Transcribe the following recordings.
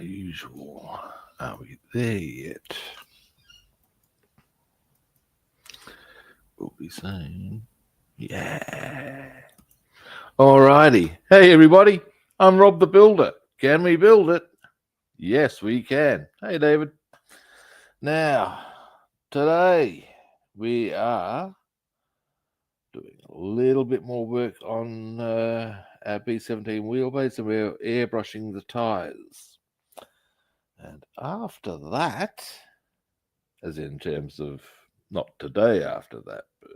usual. Are we there yet? We'll be saying, yeah. Alrighty. Hey, everybody. I'm Rob the Builder. Can we build it? Yes, we can. Hey, David. Now, today we are doing a little bit more work on our B-17 wheelbase, and we're airbrushing the tyres. And after that, as in terms of not today after that, but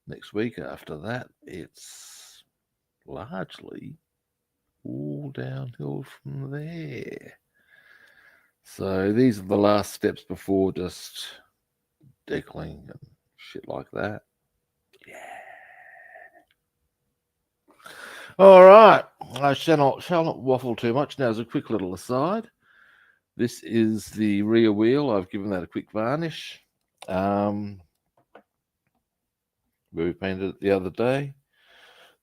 next week after that, it's largely all downhill from there. So these are the last steps before just deckling and shit like that. Yeah. All right. I shall not waffle too much. Now, as a quick little aside, this is the rear wheel. I've given that a quick varnish. We painted it the other day.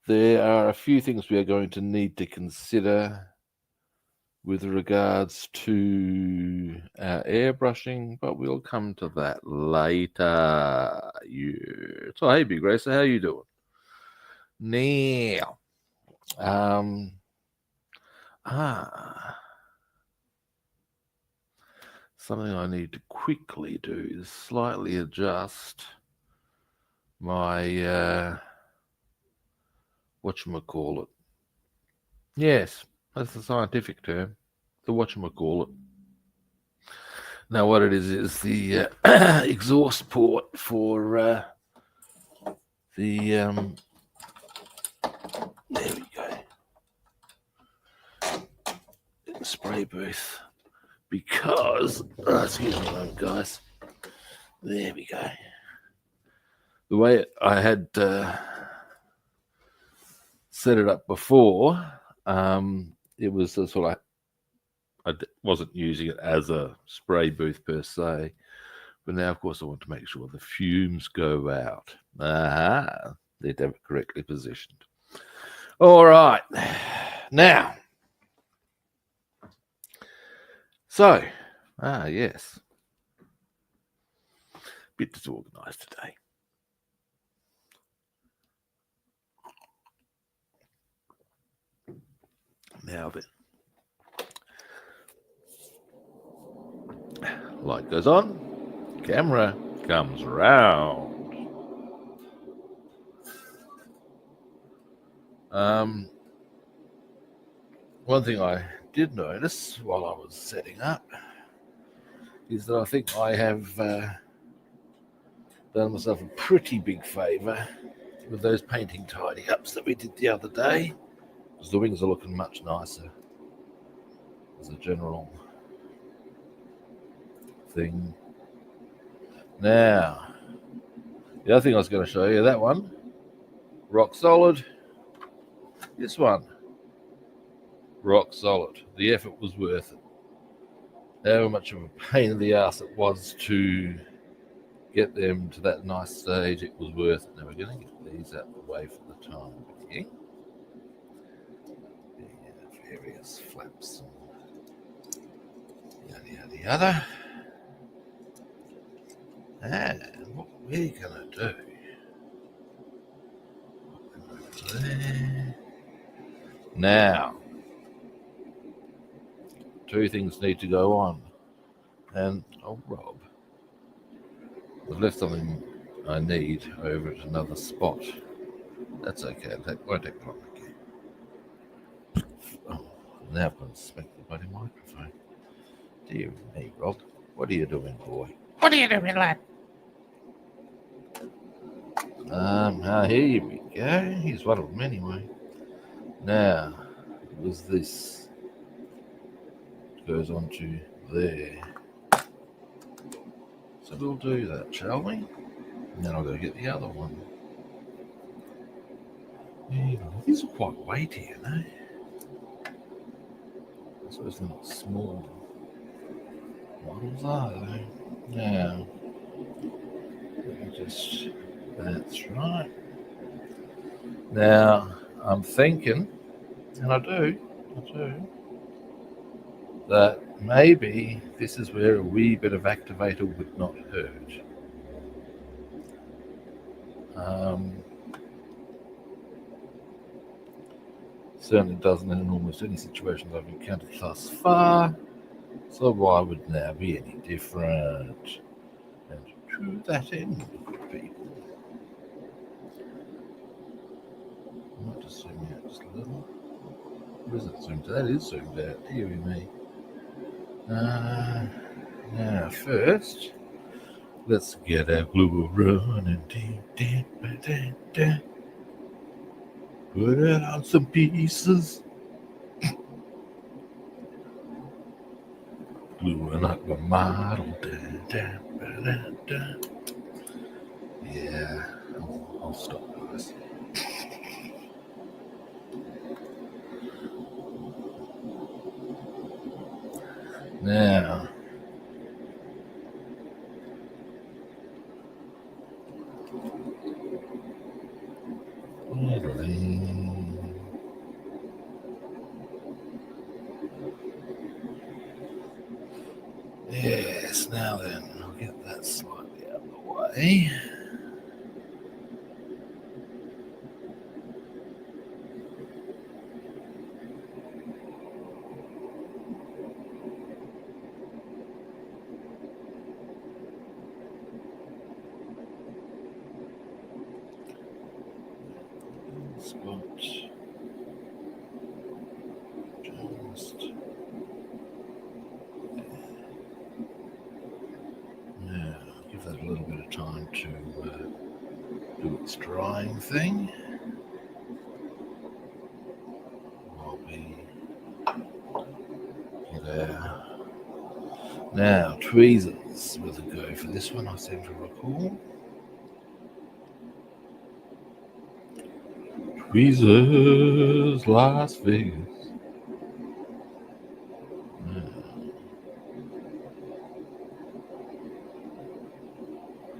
There are a few things we are going to need to consider with regards to our airbrushing, but we'll come to that later. Yeah. So, hey, Big Racer, how you doing? Now, something I need to quickly do is slightly adjust my whatchamacallit. Yes, that's the scientific term, the whatchamacallit. Now, what it is the exhaust port for the there we go, spray booth. Because excuse me, guys. There we go. The way I had set it up before, it was sort of, I wasn't using it as a spray booth per se, but now, of course, I want to make sure the fumes go out. Need to have it correctly positioned. All right. Now, so, yes. Bit disorganized today. Now then. Light goes on, camera comes around. One thing I did notice while I was setting up is that I think I have done myself a pretty big favour with those painting tidy ups that we did the other day, because the wings are looking much nicer as a general thing. Now, the other thing I was going to show you, that one, rock solid. This one, rock solid. The effort was worth it. However much of a pain in the ass it was to get them to that nice stage, it was worth it. Now we're going to get these out of the way for the time being. Various flaps and yada yada. And what we're going to do, there. Now, two things need to go on. And, oh, Rob, I've left something I need over at another spot. That's okay, it won't take long. Okay. Oh, now I've got to smack the bloody microphone. Dear me, Rob, what are you doing, boy? What are you doing, lad? Here we go. Here's one of them anyway. Now, it was this. It goes on to there. So we'll do that, shall we? And then I'll go get the other one. Yeah, these are quite weighty, you know. I suppose they're not small models, are they? Now, just, that's right. Now, I'm thinking, and I do, that maybe this is where a wee bit of activator would not hurt. Certainly doesn't in almost any situations I've encountered thus far, so why would now be any different? And to that end, good people, I might just zoom out just a little. Where is it zoomed? That is zoomed out. Dear me. Now first, let's get our glue running. Put it on some pieces. Gluing up the model. Yeah, I'll stop this. Now, yes, now then, I'll get that slightly out of the way. Spot. Just. Yeah, give that a little bit of time to do its drying thing. While we get our. Now, tweezers with a go for this one, I seem to recall. Tweezers, Las Vegas.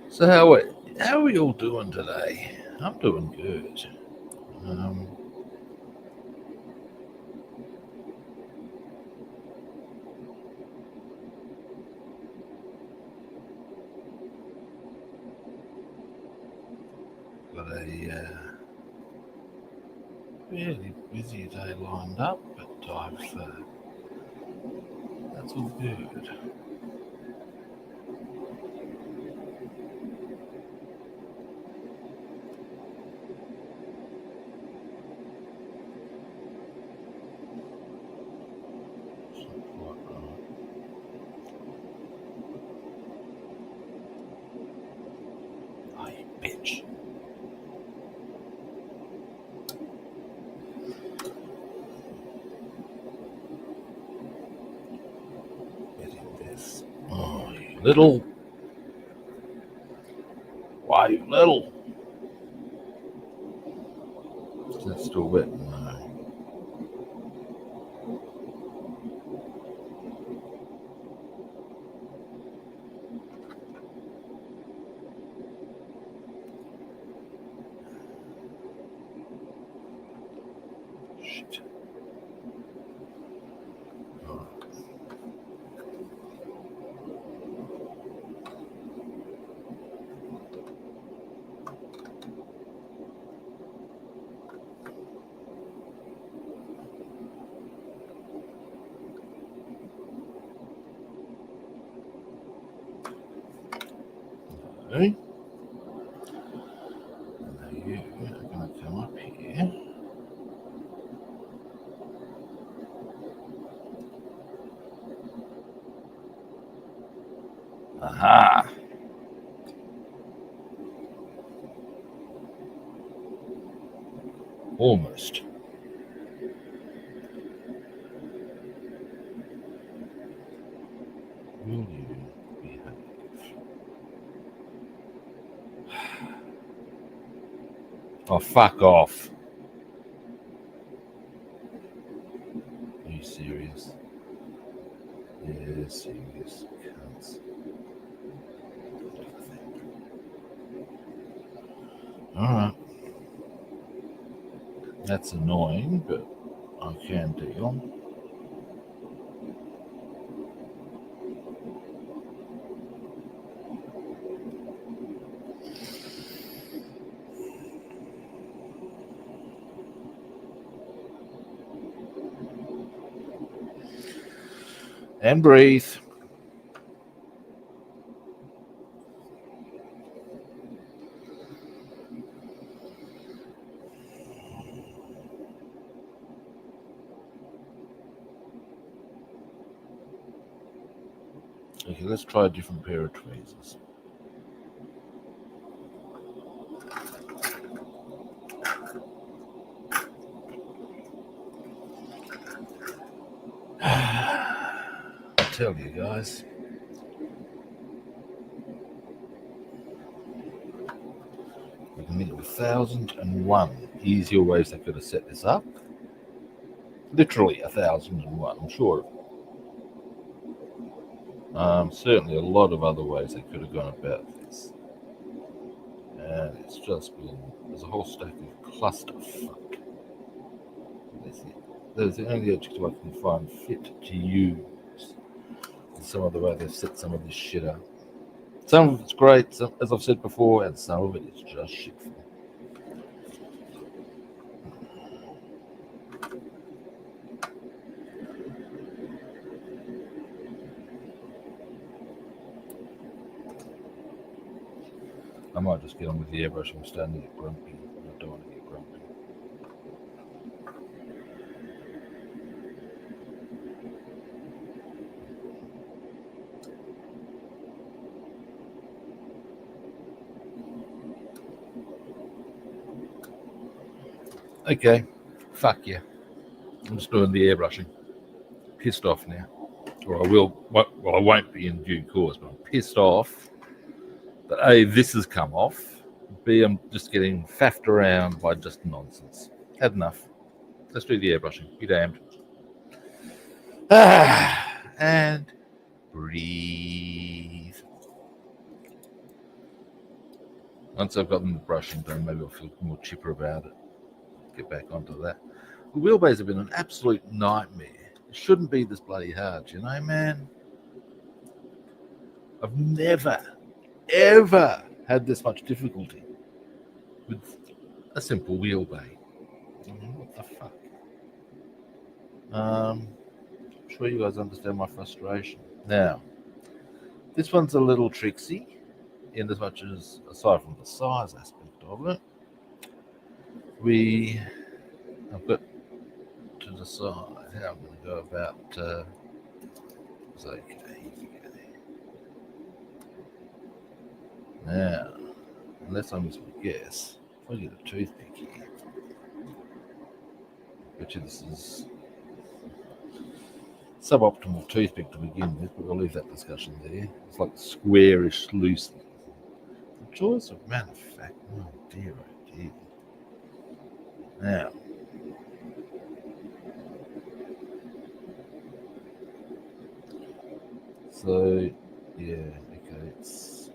So how are we all doing today? I'm doing good. Got a fairly busy day lined up, but that's all good. Oh, you bitch. Oh, you little. Why, you little? Is that still wet? No. Shit. Oh. Okay. Now you are going to come up here. Aha! Almost. Will you behave? Oh, fuck off. Are you serious? Yeah, serious. Cunts. Alright. That's annoying, but I can deal. And breathe. Okay, let's try a different pair of tweezers. I tell you guys, we can think of 1,001 easier ways they could have set this up. Literally 1,001, I'm sure. Certainly a lot of other ways they could have gone about this. And it's just been, there's a whole stack of clusterfuck. There's the only adjective I can find fit to use. Some of the way they've set some of this shit up. Some of it's great, as I've said before, and some of it is just shitful. I might just get on with the airbrushing. I'm starting to get grumpy. I don't want to get grumpy. Okay, fuck yeah. I'm just doing the airbrushing. Pissed off now. Or I will, well, I won't be in due course, but I'm pissed off that A, this has come off. B, I'm just getting faffed around by just nonsense. Had enough. Let's do the airbrushing. Be damned. And breathe. Once I've gotten the brushing done, maybe I'll feel more chipper about it. Get back onto that. The wheelbase have been an absolute nightmare. It shouldn't be this bloody hard, you know, man. I've never, ever had this much difficulty with a simple wheelbase. What the fuck? I'm sure you guys understand my frustration. Now, this one's a little tricksy in as much as, aside from the size aspect of it, I've got to decide how I'm going to go about. It's okay. Now, unless I miss my guess, if I get a toothpick here, I bet you this is suboptimal toothpick to begin with, but we'll leave that discussion there. It's like squarish, loose. The choice of manufacture. Oh dear, oh dear. Now, so yeah, okay, it's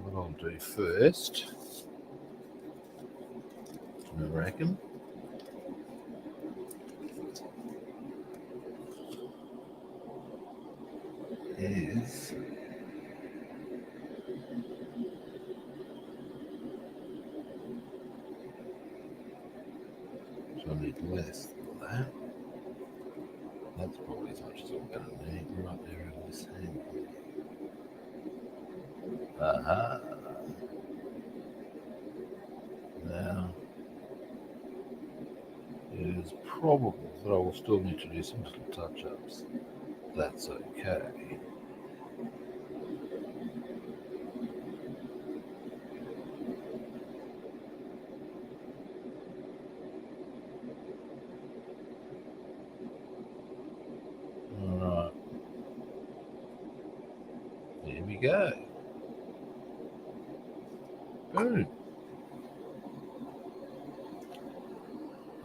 what I'll do first, I reckon, is so I need less than that. That's probably as much as I'm going to need right there in this hand. Aha. Now, it is probable that I will still need to do some little touch-ups. That's okay. Alright. Here we go. Boom.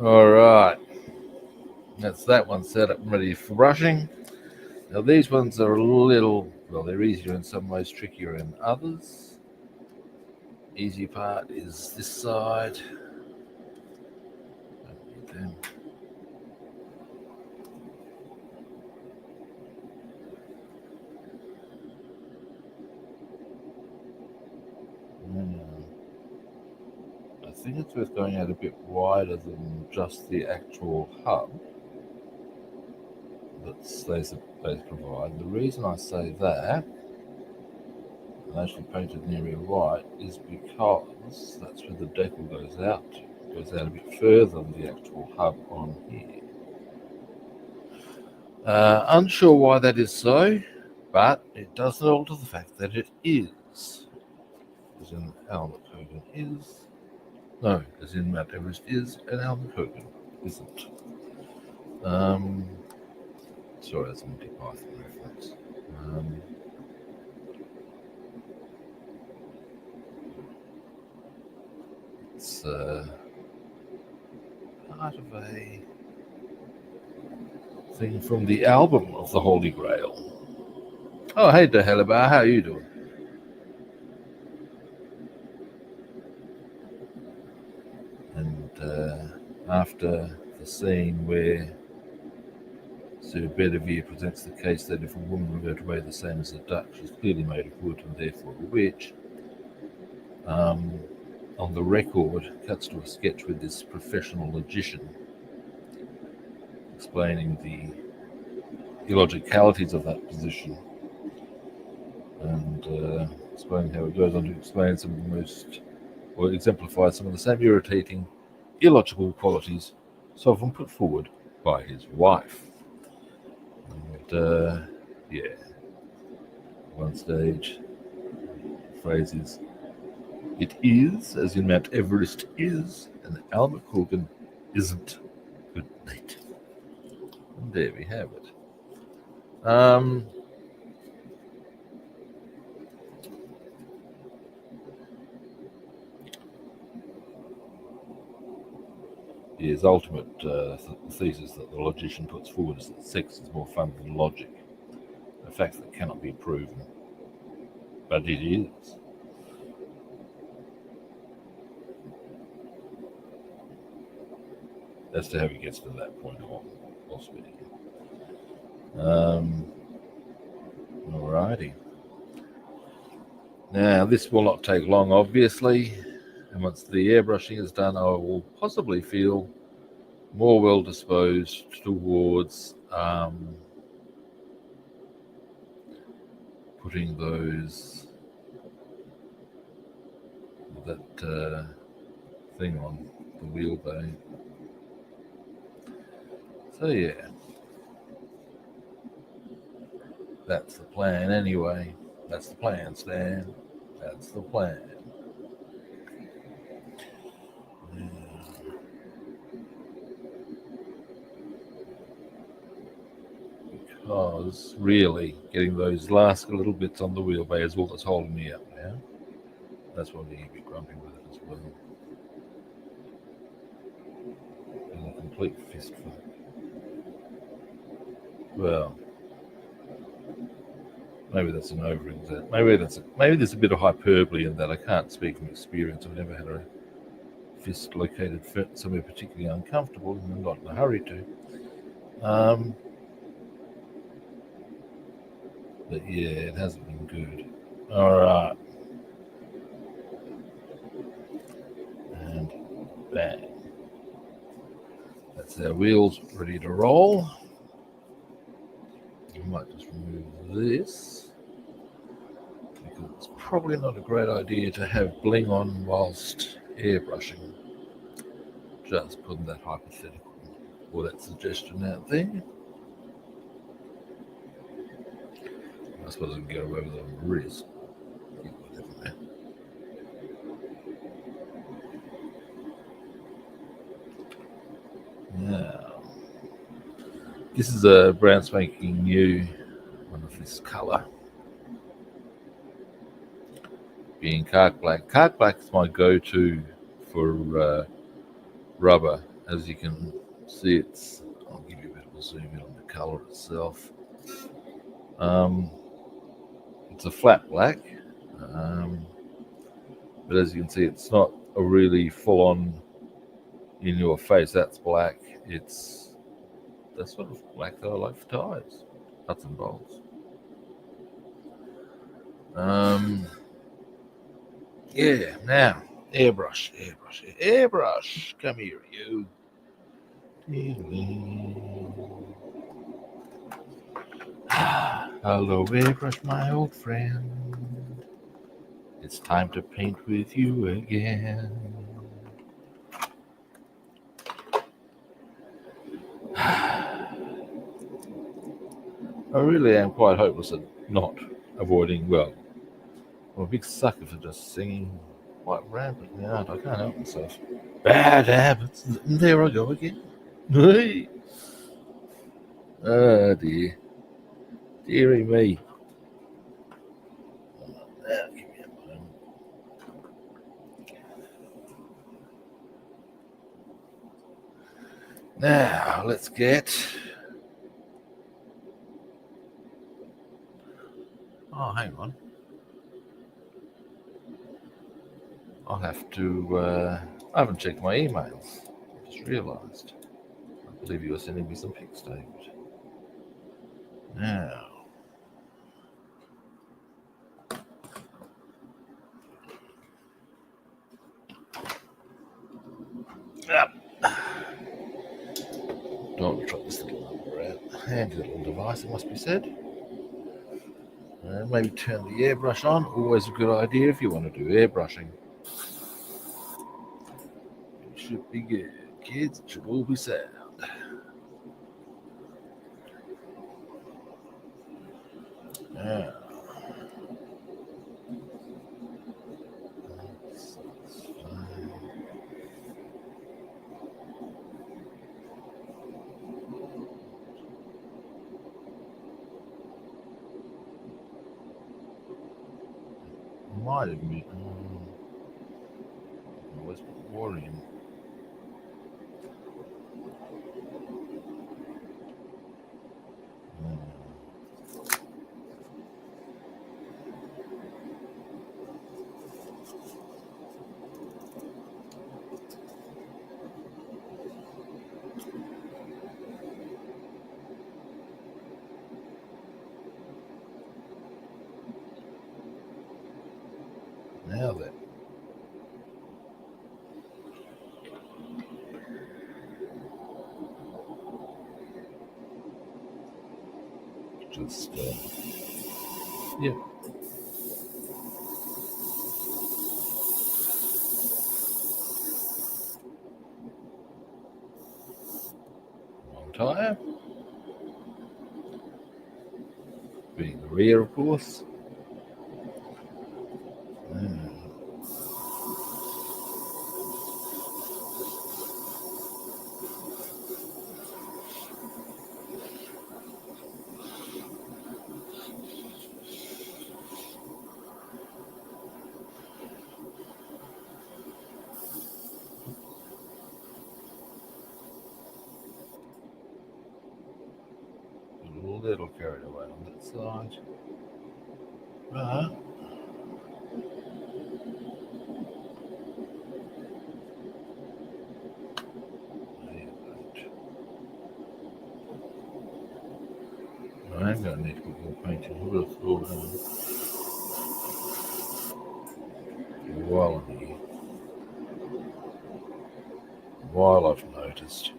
Alright. That's that one set up and ready for brushing. Now these ones are a little, well, they're easier in some ways, trickier in others. Easy part is this side. Don't need them. think it's worth going out a bit wider than just the actual hub that they provide. The reason I say that, and actually painted an area white, is because that's where the decal goes out to. It goes out a bit further than the actual hub on here. Unsure why that is so, but it doesn't alter the fact that it is. As in Al McCogan is. No, as in Mount Everest is, and Al McCogan isn't. Sorry, that's a Monty Python reference. It's part of a thing from the album of the Holy Grail. Oh, hey, Dehelibar, how are you doing? And after the scene where Sir Bedivere presents the case that if a woman were to weigh the same as a duck, she's clearly made of wood and therefore a witch, on the record cuts to a sketch with this professional logician explaining the illogicalities of that position and explaining how it goes on to explain some of the most, or exemplify some of the same irritating illogical qualities so often put forward by his wife. And yeah, one stage, the phrase is, "It is, as in Mount Everest is, and Al McCogan isn't." Good night. And there we have it. His ultimate thesis that the logician puts forward is that sex is more fun than logic, a fact that cannot be proven, but it is. As to how he gets to that point I'll speak. Alrighty. Now, this will not take long, obviously, and once the airbrushing is done, I will possibly feel more well disposed towards putting that thing on the wheel bay. So yeah, that's the plan anyway. That's the plan, Stan. That's the plan. Because really, getting those last little bits on the wheel bay is all that's holding me up now. That's why I'm getting a bit grumpy with it as well. And a complete fistful. Well, maybe that's an overexaggeration. Maybe there's a bit of hyperbole in that. I can't speak from experience. I've never had a fist located somewhere particularly uncomfortable, and I'm not in a hurry to. But yeah, it hasn't been good. All right. And bang. That's our wheels ready to roll. I might just remove this, because it's probably not a great idea to have bling on whilst airbrushing. Just putting that hypothetical or that suggestion out there. I suppose I can get away with it on the wrist. Now, this is a brown spanking new one of this colour, being Cark Black. Cark Black is my go-to for rubber. As you can see, I'll give you a bit of a zoom in on the colour itself. It's a flat black, but as you can see, it's not a really full-on in your face. That's black. It's that sort of black that I like for tyres, nuts and bolts. Yeah. Now, Airbrush, airbrush. Come here, you. Hello, airbrush, my old friend. It's time to paint with you again. I really am quite hopeless at not avoiding, well, I'm a big sucker for just singing quite rampantly, aren't I? I can't help myself. Bad habits. There I go again. Hey. Oh dear. Deary me. Now, give me a moment. Now, let's get... Oh, hang on. I'll have to... I haven't checked my emails. I just realised. I believe you were sending me some pics, David. Now... Up. Don't try this little number out. Handy little device, it must be said. Maybe turn the airbrush on. Always a good idea if you want to do airbrushing. It should be good, kids. It should all be sound. Now, might have been. I was worrying. Now then. Just, yeah. One tire. Being the rear, of course. A little carried away on that side. But I'm going to need to put more paint in. I would have thought while I've noticed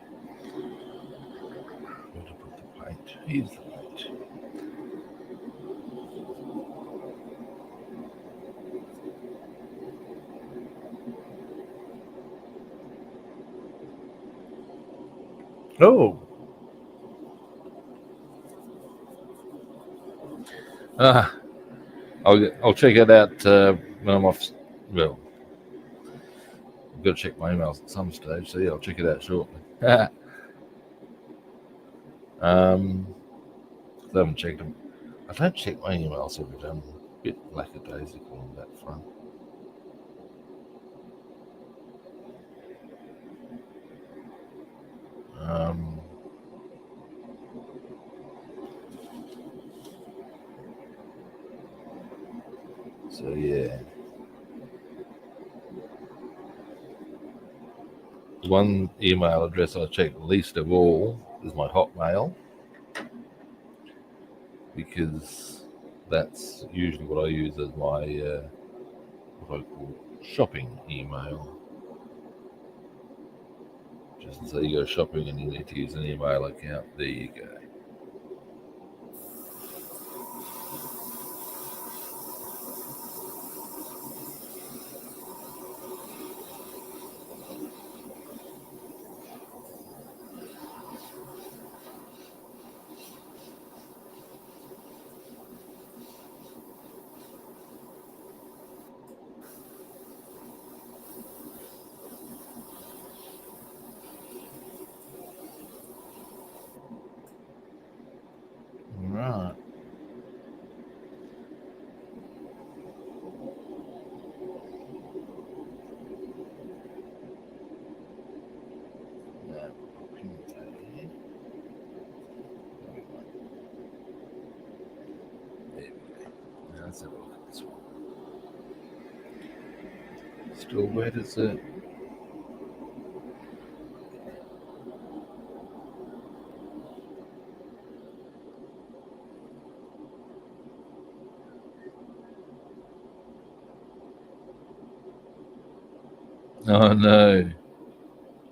where to put the paint. Here's the paint. Oh! I'll check it out when I'm off. Well, I've got to check my emails at some stage, so yeah, I'll check it out shortly. I haven't checked them. I don't check my emails every day. I'm a bit lackadaisical on that front. So yeah, one email address I check least of all is my Hotmail, because that's usually what I use as my what I call shopping email. Just say you go shopping and you need to use an email account. There you go. Right. Now, there we go. Now let's have a look at this one. Still wet, is it? Oh no.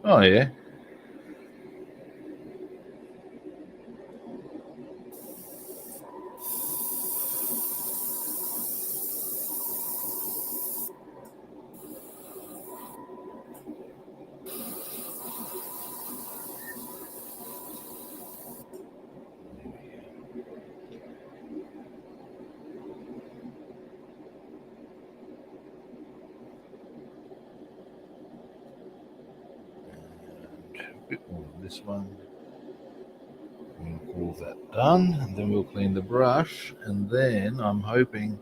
Oh yeah. A bit more of this one. We'll call that done, and then we'll clean the brush, and then I'm hoping.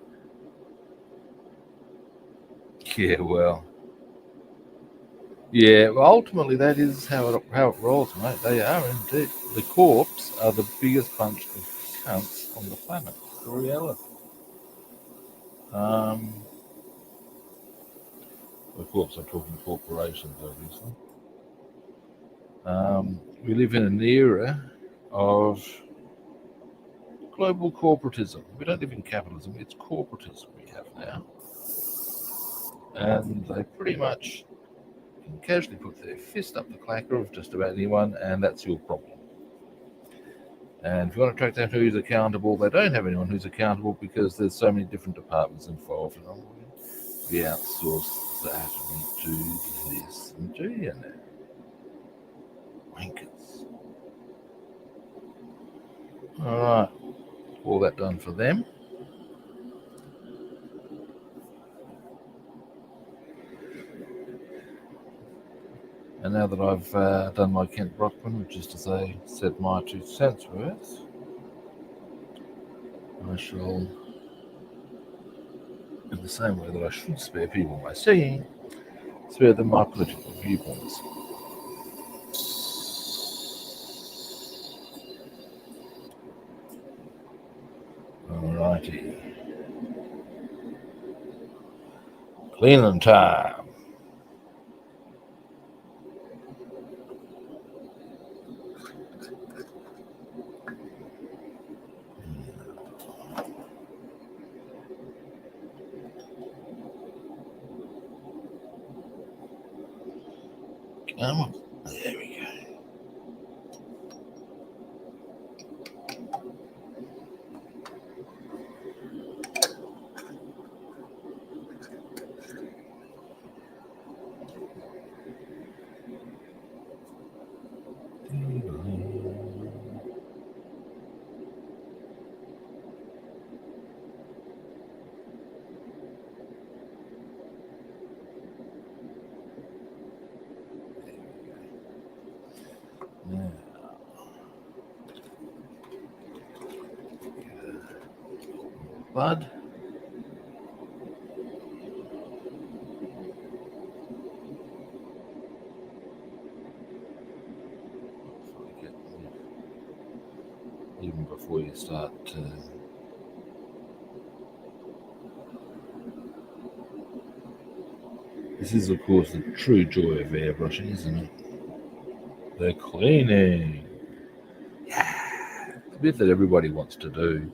Yeah, well. Yeah, well, ultimately that is how it rolls, mate. They are indeed. The corpse are the biggest bunch of cunts on the planet. It's the reality. Of course, I'm talking corporations, obviously. We live in an era of global corporatism. We don't live in capitalism, it's corporatism we have now. And they pretty much can casually put their fist up the clacker of just about anyone, and that's your problem. And if you want to track down who's accountable, they don't have anyone who's accountable because there's so many different departments involved. And we outsource that and we do this and do you know. Wankers. Alright, all that done for them. And now that I've done my Kent Brockman, which is to say, said my 2 cents worth, I shall, in the same way that I should spare people my singing, spare them my political viewpoints. Alrighty. Cleaning time. Come on. There we go. Now, bud. Even before you start this is of course the true joy of airbrushing, isn't it? The cleaning. Yeah. It's the bit that everybody wants to do.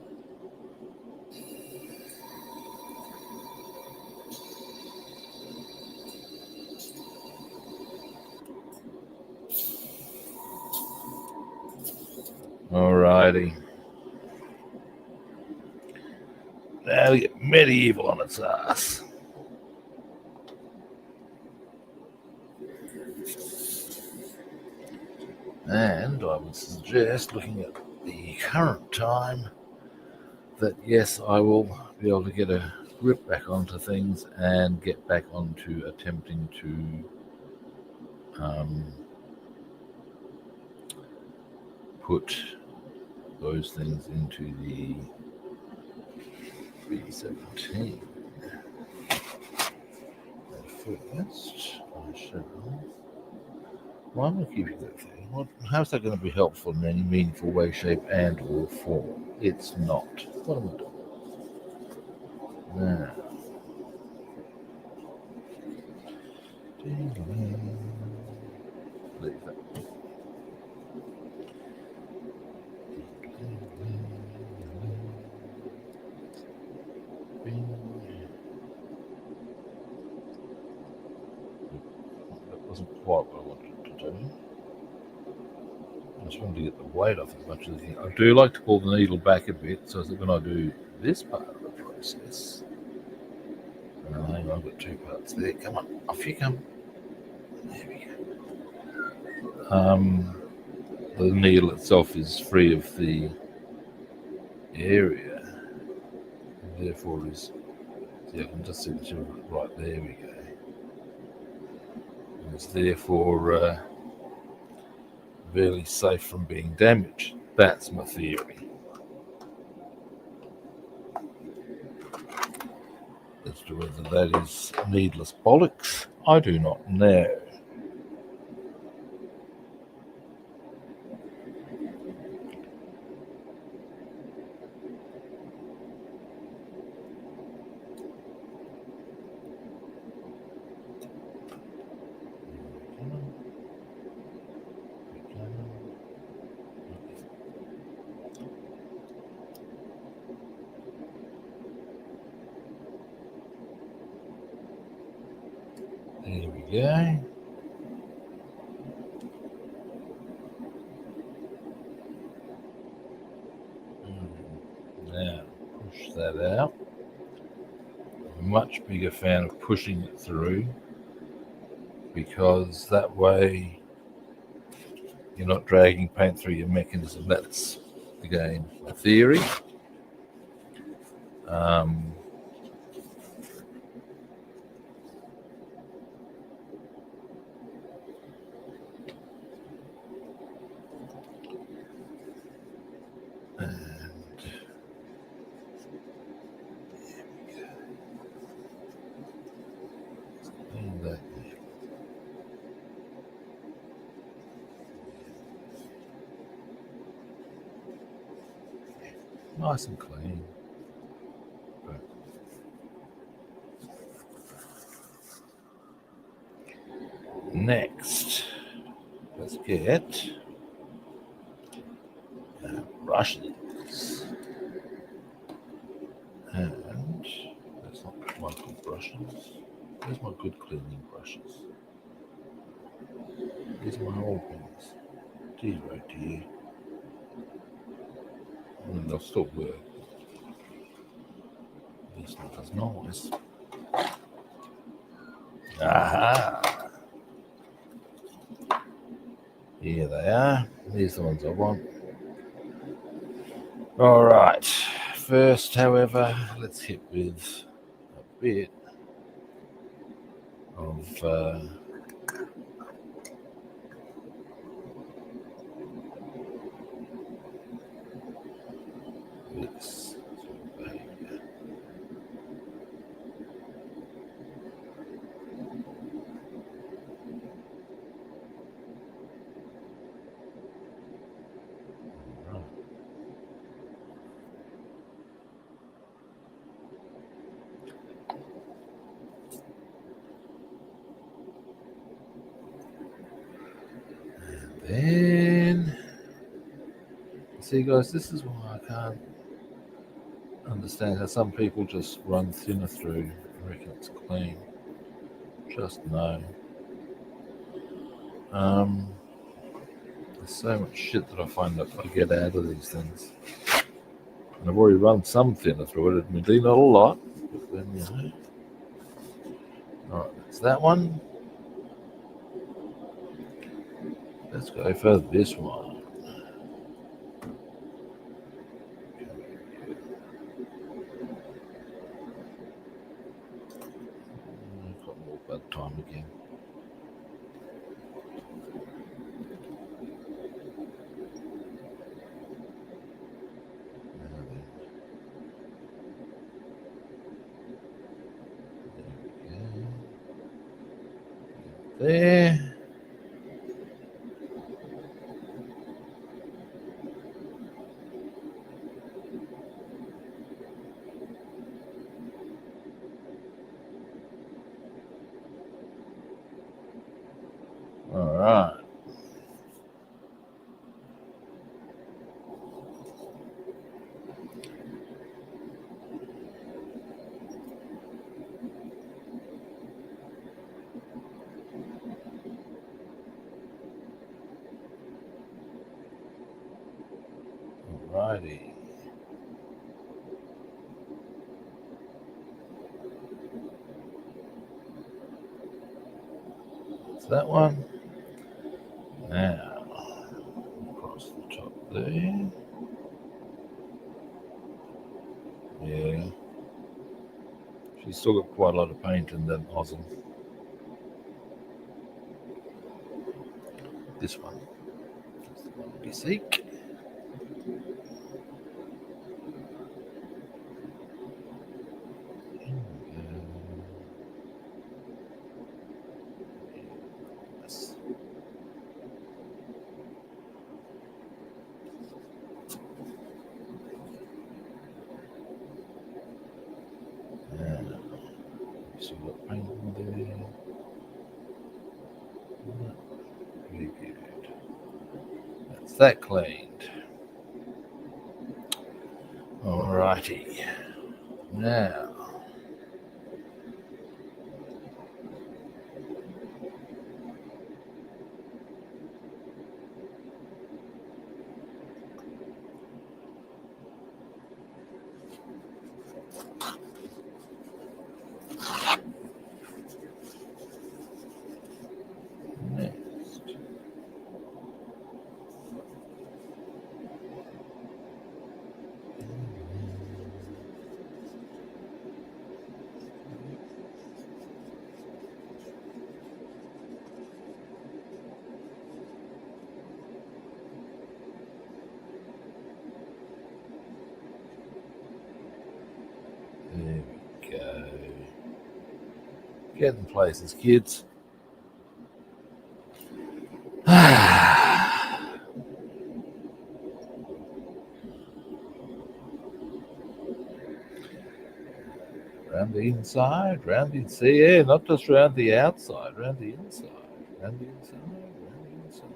righty. Now we get medieval on its ass. And I would suggest, looking at the current time, that yes, I will be able to get a grip back onto things and get back onto attempting to put those things into the B-17. First, I shall. Why am I keeping that thing? How's that going to be helpful in any meaningful way, shape, and/or form? It's not. What am I doing? Now. Leave that. That wasn't quite what I wanted to do. I just wanted to get the weight off as much as I can. I do like to pull the needle back a bit so that when I do this part of the process, hang on, I've got two parts there. Come on, off you come. There we go. The needle itself is free of the area, and therefore is. See, I can just see the two right there. We go. And it's therefore fairly safe from being damaged. That's my theory. As to whether that is needless bollocks, I do not know. There we go. Now, push that out. I'm a much bigger fan of pushing it through because that way you're not dragging paint through your mechanism. That's, again, a theory. Nice and clean. Next, let's get brushes. And that's not my good brushes. There's my good cleaning brushes. These are my old ones. Dear, oh dear. And they'll still work. It's not as nice. Aha! Here they are. These are the ones I want. All right. First, however, let's hit with a bit of this. Then, see guys, this is why I can't understand how some people just run thinner through. I reckon it's clean. Just no. There's so much shit that I find that I get out of these things. And I've already run some thinner through it, admittedly, not a lot. But then, you know. Alright, that's that one. Let's go for this one. I've got more bad time again. There. All right. Alrighty. That's that one. Now, across the top there. Yeah. She's still got quite a lot of paint in that nozzle. This one. That's the one we seek. Yes. So what paint in there? Very good. That's that cleaned. Alrighty. Now. Next. There we go. Getting places, kids. Round the inside, round the inside, yeah, not just round the outside, round the inside, round the inside, round the inside.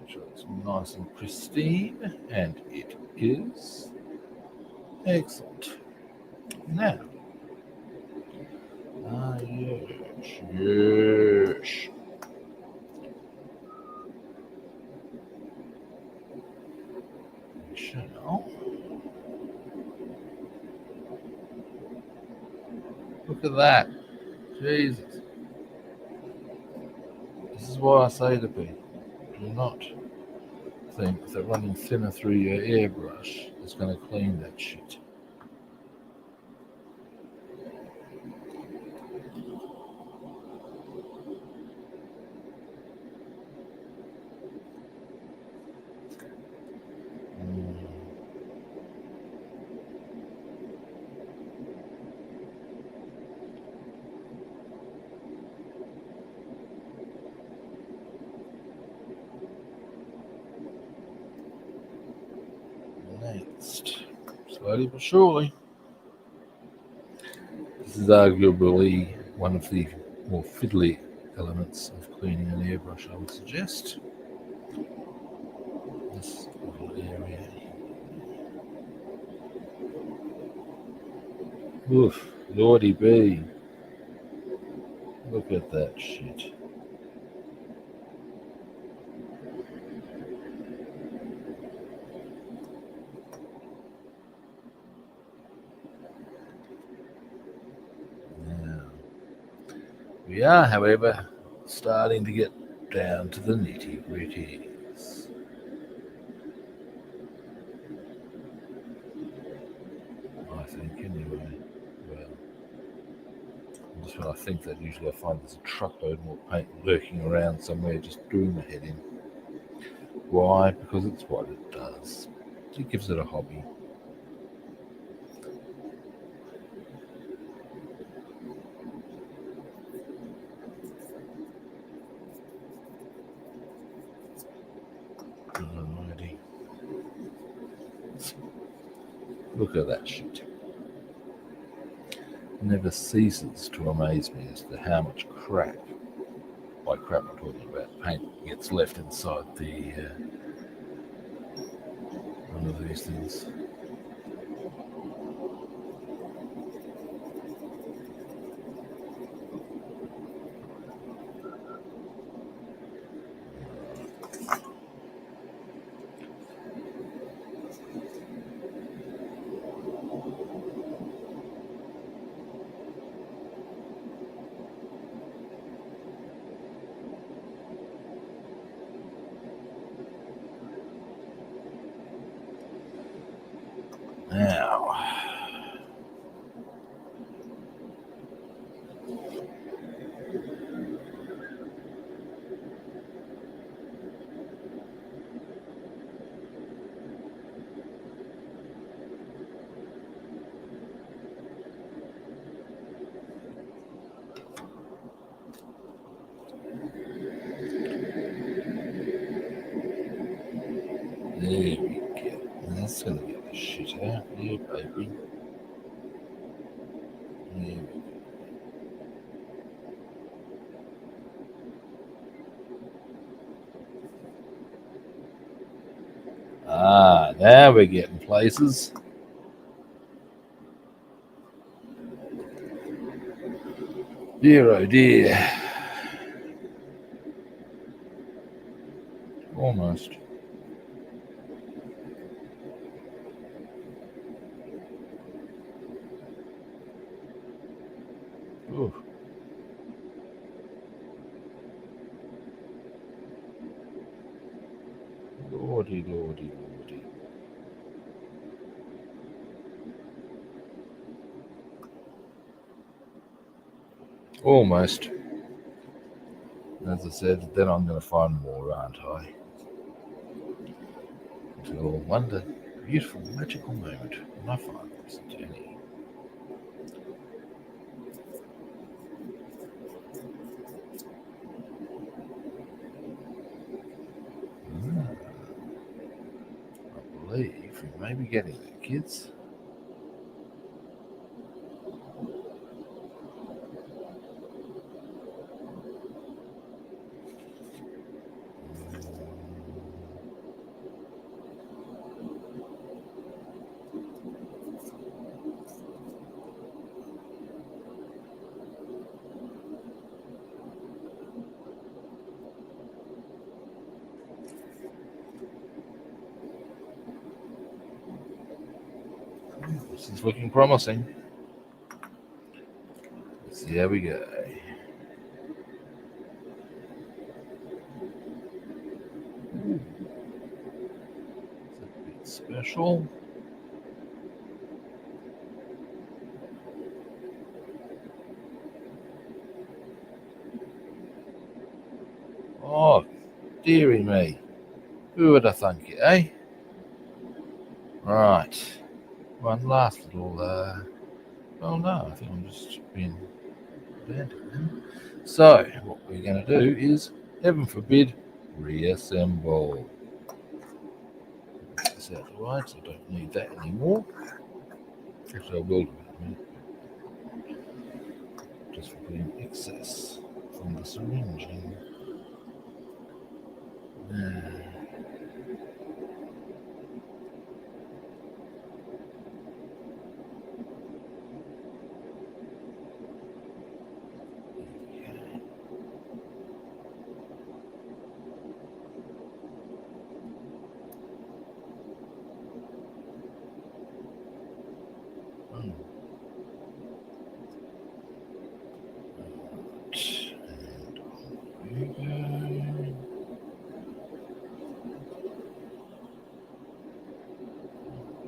Make sure it's nice and pristine, and it is. Excellent. Now, yes, yes. We shall. Look at that. Jesus. This is why I say to people, do not think that running thinner through your airbrush is going to clean that shit. Next, slowly but surely. This is arguably one of the more fiddly elements of cleaning an airbrush, I would suggest. This little area. Oof, lordy bee. Look at that shit. We are, however, starting to get down to the nitty-gritties. I think, anyway. Well, just when I think that, usually I find there's a truckload more paint lurking around somewhere just doing the head in. Why? Because it's what it does. It gives it a hobby. Alrighty. Look at that shit. Never ceases to amaze me as to how much crap, by crap I'm talking about, paint gets left inside the one of these things. Now, there we go. That's going to get the shit out. Yeah, baby. There we go. Ah, now we're getting places. Dear, oh dear. Almost. Ooh. Lordy, lordy, lordy. Almost. As I said, then I'm going to find more, aren't I? Until one day, beautiful, magical moment when I find this journey. I believe we may be getting there, kids. This is looking promising. Let's see how we go. Ooh. It's a bit special. Oh, dearie me. Who would have thunk it, eh? Right. One last little, oh no, I think I'm just being pedantic. So, what we're going to do is, heaven forbid, reassemble. Put this out the way, so I don't need that anymore. Actually, I will do it in a minute. Just for putting excess from the syringe in.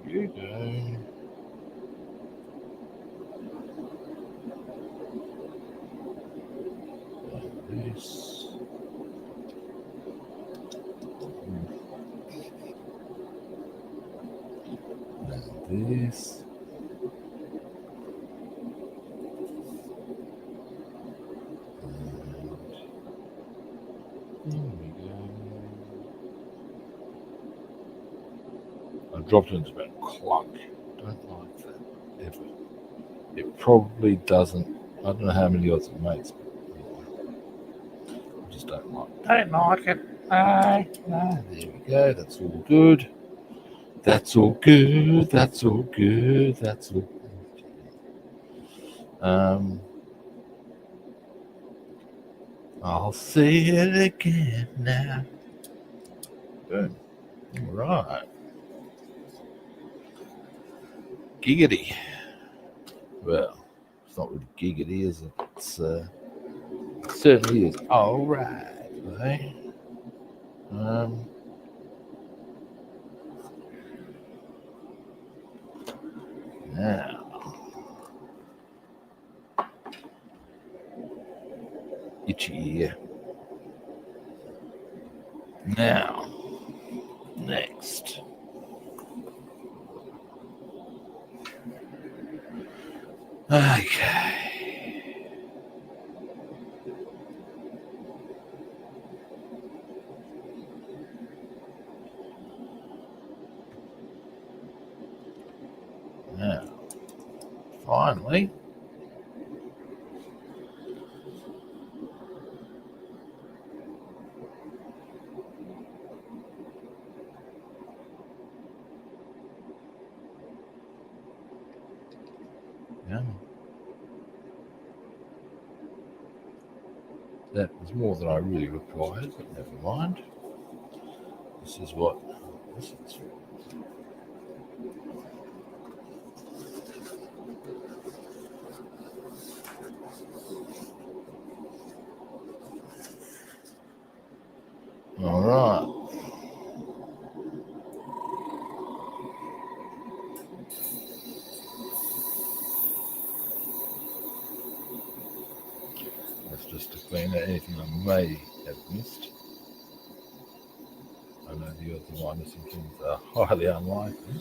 you go. Like this. And this. And there we go. I dropped it into about clunk. Don't like that ever. It probably doesn't. I don't know how many odds it makes, but I just don't like it. Don't like it. No. There we go. That's all good. That's all good. That's all good. That's all good. I'll say it again now. Boom. All right. Giggity. Well, it's not really giggity, is it? It certainly is. All right. Okay. Now. Itchy ear. Now. Next. Okay. Now, finally, that was more than I really required, but never mind. This is what this is for. All right. That's just to clean out anything I may have missed. I know the odds of my missing things are highly unlikely.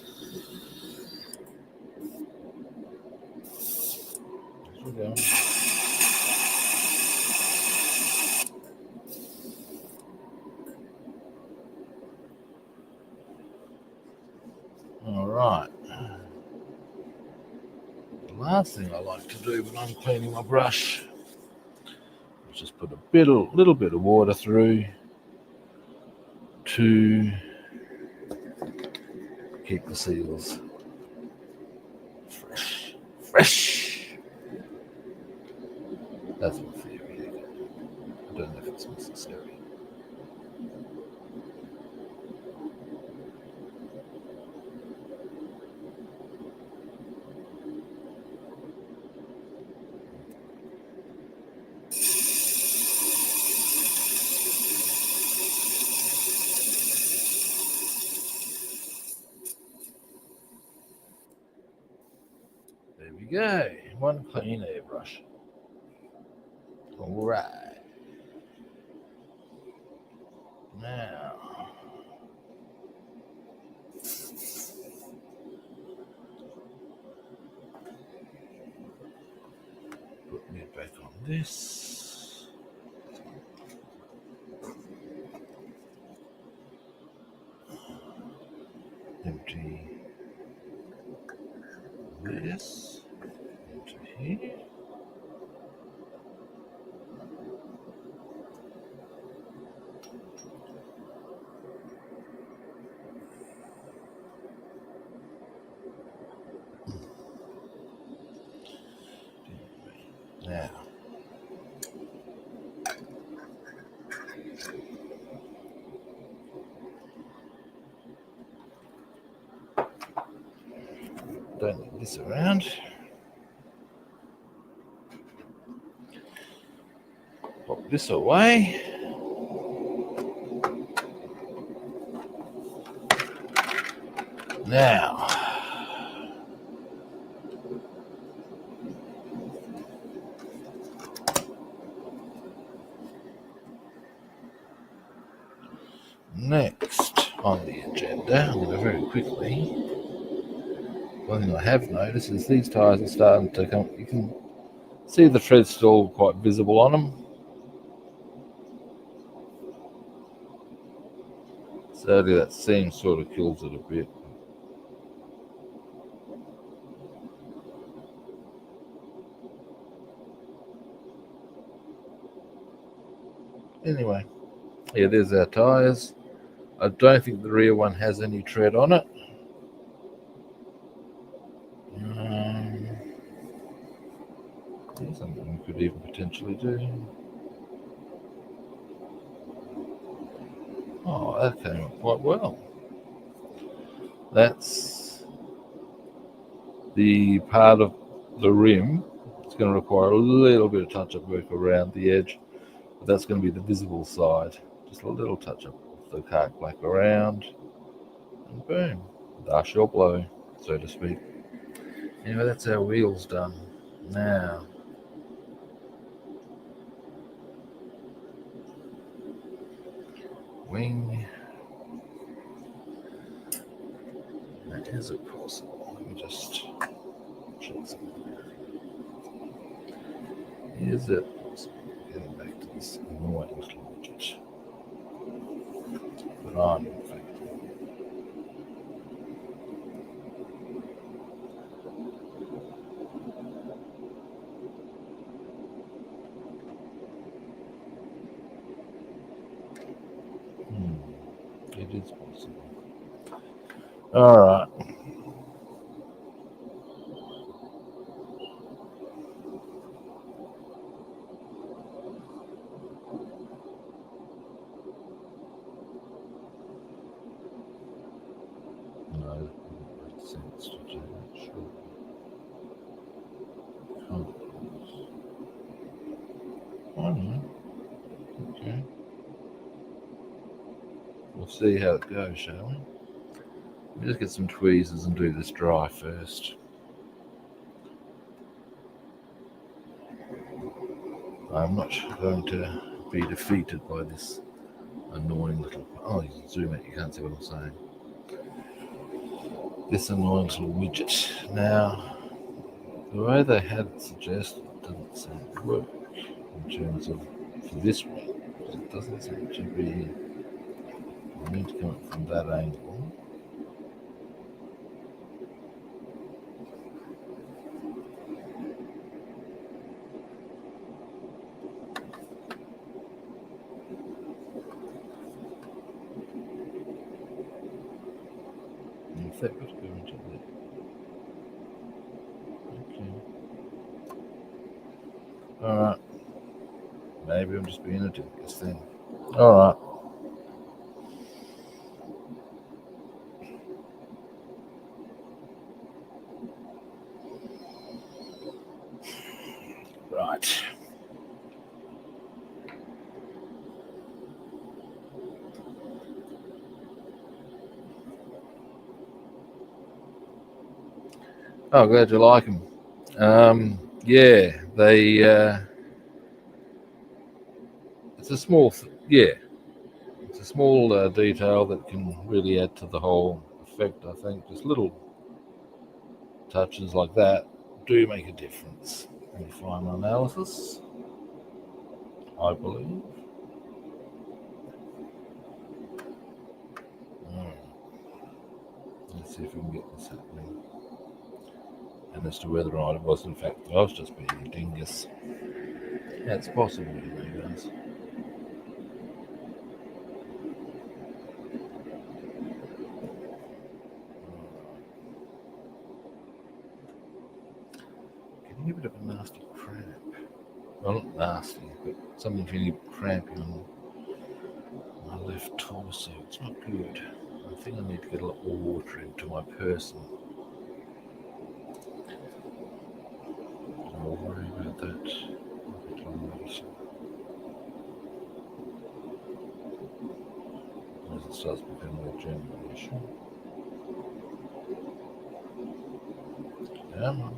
There we go. All right. The last thing I like to do when I'm cleaning my brush is just put a little bit of water through to keep the seals fresh. That's my theory. I don't know if it's necessary. There we go. One clean airbrush. All right. Now, put me back on this. Empty this into here. Now, don't leave this around. Pop this away. Now, quickly. One thing I have noticed is these tyres are starting to come. You can see the thread's still quite visible on them. Sadly, that seam sort of kills it a bit. Anyway, yeah, there's our tyres. I don't think the rear one has any tread on it. Something we could even potentially do. Oh, that came up quite well. That's the part of the rim. It's going to require a little bit of touch-up work around the edge, but that's going to be the visible side. Just a little touch-up of the cark black around, and boom, dash your blow, so to speak. Anyway, that's our wheels done. Now, wing. Is it possible? Let me just check something. Is it possible? Getting back to this annoying little widget. But I'm in fact. It is possible. Alright. No, that makes sense to do that, sure. I don't know. Okay. We'll see how it goes, shall we? Let me just get some tweezers and do this dry first. I'm not going to be defeated by this annoying little... Oh, you can zoom out, you can't see what I'm saying. This annoying little widget. Now, the way they had it suggested doesn't seem to work in terms of for this one. It doesn't seem to be... I need to come up from that angle. If that would go into there. Okay. Alright. Maybe I'm just being a dingus then. Alright. Right. Oh, glad you like them. Yeah, they. It's a small, it's a small detail that can really add to the whole effect. I think just little touches like that do make a difference in final analysis, I believe. Let's see if we can get this happening. And as to whether or not it was in fact I was just being a dingus. That's possible, you know, guys. Getting a bit of a nasty cramp. Well, not nasty, but something feeling crampy on my left torso. It's not good. I think I need to get a lot more water into my person. I'll worry about that a bit later. As it starts becoming a general issue. Come on.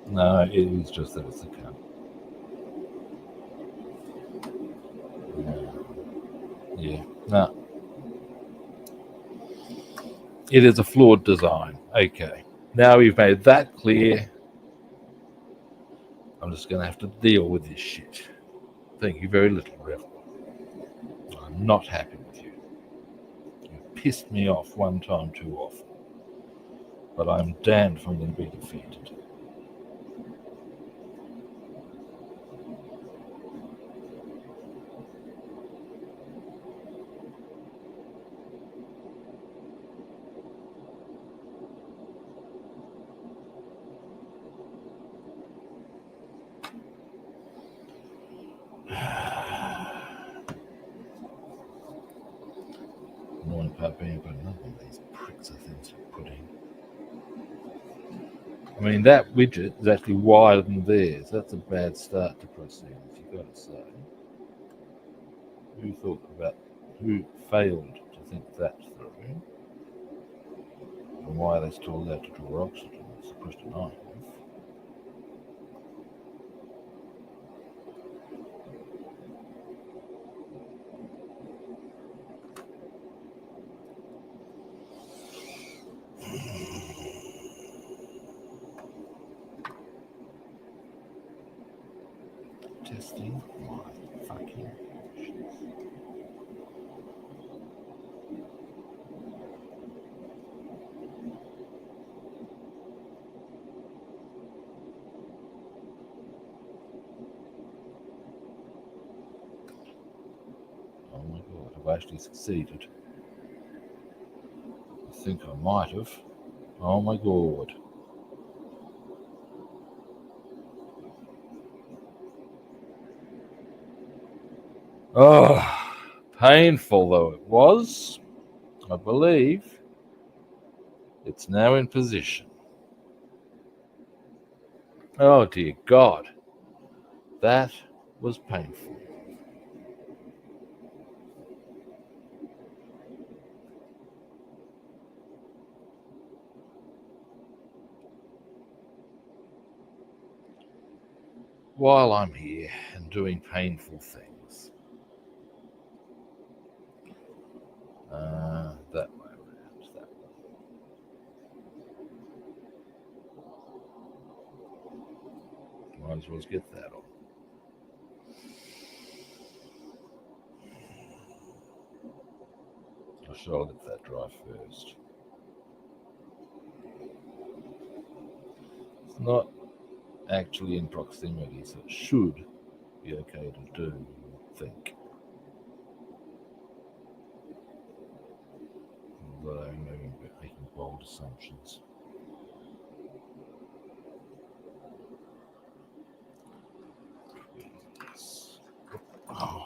No, it is just that it's a cam. Yeah. No. It is a flawed design. Okay. Now we've made that clear. I'm just going to have to deal with this shit. Thank you very little, Revell. I'm not happy with you. You pissed me off one time too often. But I'm damned if I'm going to be defeated. Annoying part being I've got another one of these pricks of things to put in. I mean, that widget is actually wider than theirs. That's a bad start to proceedings, you've got to say. Who failed to think that through? And why are they still allowed to draw oxygen? That's the question I have. Testing my fucking options. Oh my god, I've actually succeeded. I think I might have. Oh my god. Oh, painful though it was, I believe it's now in position. Oh dear God, that was painful. While I'm here and doing painful things, that way around, that way. Might as well get that on. I shall let that dry first. It's not actually in proximity, so it should be okay to do, I think. Although maybe I'm making bold assumptions. Oh,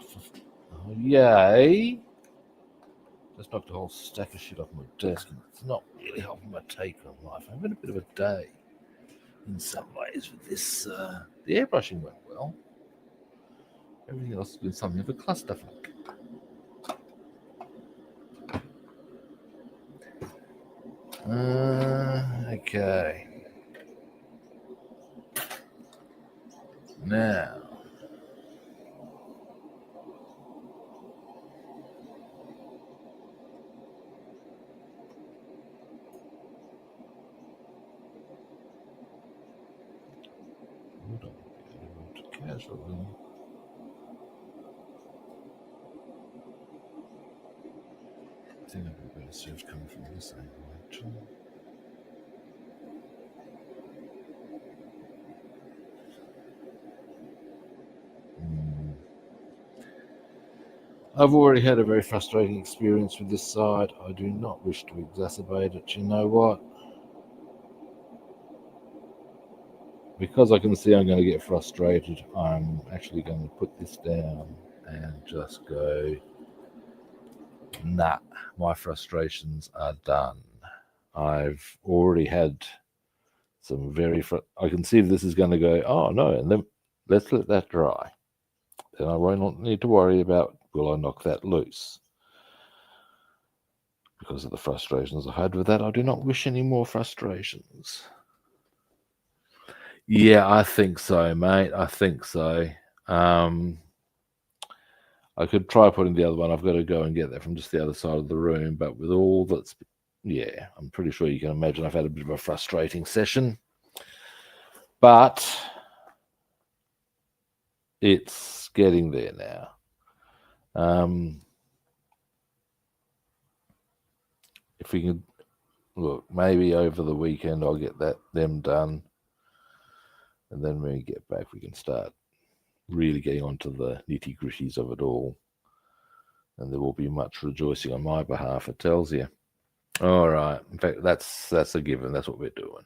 yay! Just knocked a whole stack of shit off my desk, and it's not really helping my take on life. I'm having a bit of a day in some ways with this. The airbrushing went well. Everything else has been something of a clusterfuck. Okay. Now. Casually. I think I'd be better served coming from this angle, actually. I've already had a very frustrating experience with this side. I do not wish to exacerbate it. You know what? Because I can see I'm going to get frustrated, I'm actually going to put this down and just go, nah, my frustrations are done. I've already had some I can see this is going to go, oh no, and then let's let that dry. Then I won't need to worry about, will I knock that loose? Because of the frustrations I had with that, I do not wish any more frustrations. Yeah, I think so, mate. I think so. I could try putting the other one. I've got to go and get that from just the other side of the room. But with all that's, yeah, I'm pretty sure you can imagine I've had a bit of a frustrating session. But it's getting there now. If we can, look, maybe over the weekend I'll get them done. And then when we get back, we can start really getting onto the nitty-gritties of it all. And there will be much rejoicing on my behalf, it tells you. All right. In fact, that's a given. That's what we're doing.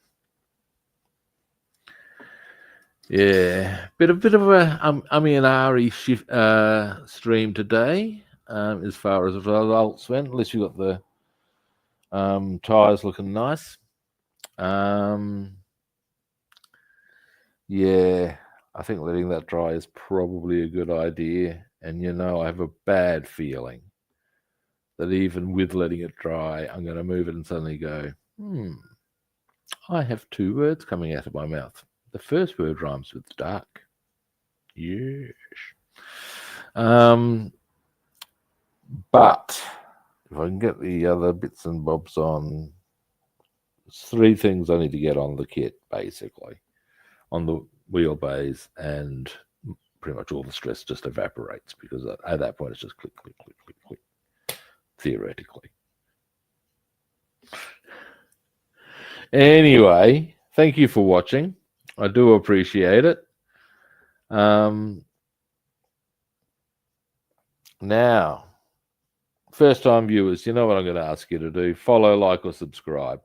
Yeah, bit of a and Ari stream today, as far as results went. At least we got the tyres looking nice. Yeah, I think letting that dry is probably a good idea. And I have a bad feeling that even with letting it dry, I'm going to move it and suddenly go, I have two words coming out of my mouth. The first word rhymes with dark. Yes. But if I can get the other bits and bobs on, there's three things I need to get on the kit, basically. On the wheelbase, and pretty much all the stress just evaporates, because at that point it's just click, click, click, click, click, theoretically. Anyway, thank you for watching. I do appreciate it. Now, first-time viewers, you know what I'm going to ask you to do. Follow, like, or subscribe.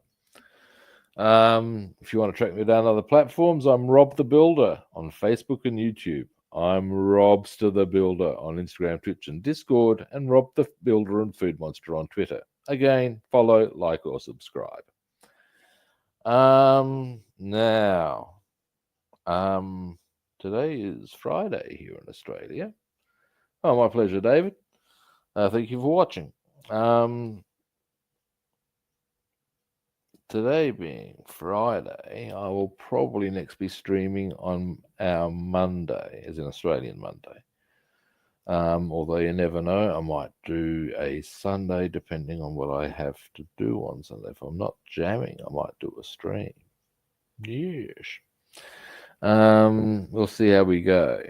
If you want to track me down other platforms, I'm Rob the Builder on Facebook and YouTube. I'm Robster the Builder on Instagram, Twitch, and Discord, and Rob the Builder and Food Monster on Twitter. Again, follow, like, or subscribe. Now, today is Friday here in Australia. Oh, my pleasure, David. Thank you for watching. Today being Friday, I will probably next be streaming on our Monday, as in Australian Monday. Although you never know, I might do a Sunday depending on what I have to do on Sunday. If I'm not jamming, I might do a stream. Yes. We'll see how we go.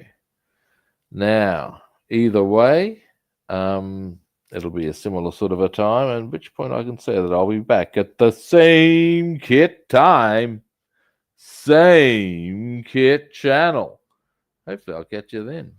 Now, either way, it'll be a similar sort of a time, at which point I can say that I'll be back at the same kit time, same kit channel. Hopefully I'll catch you then.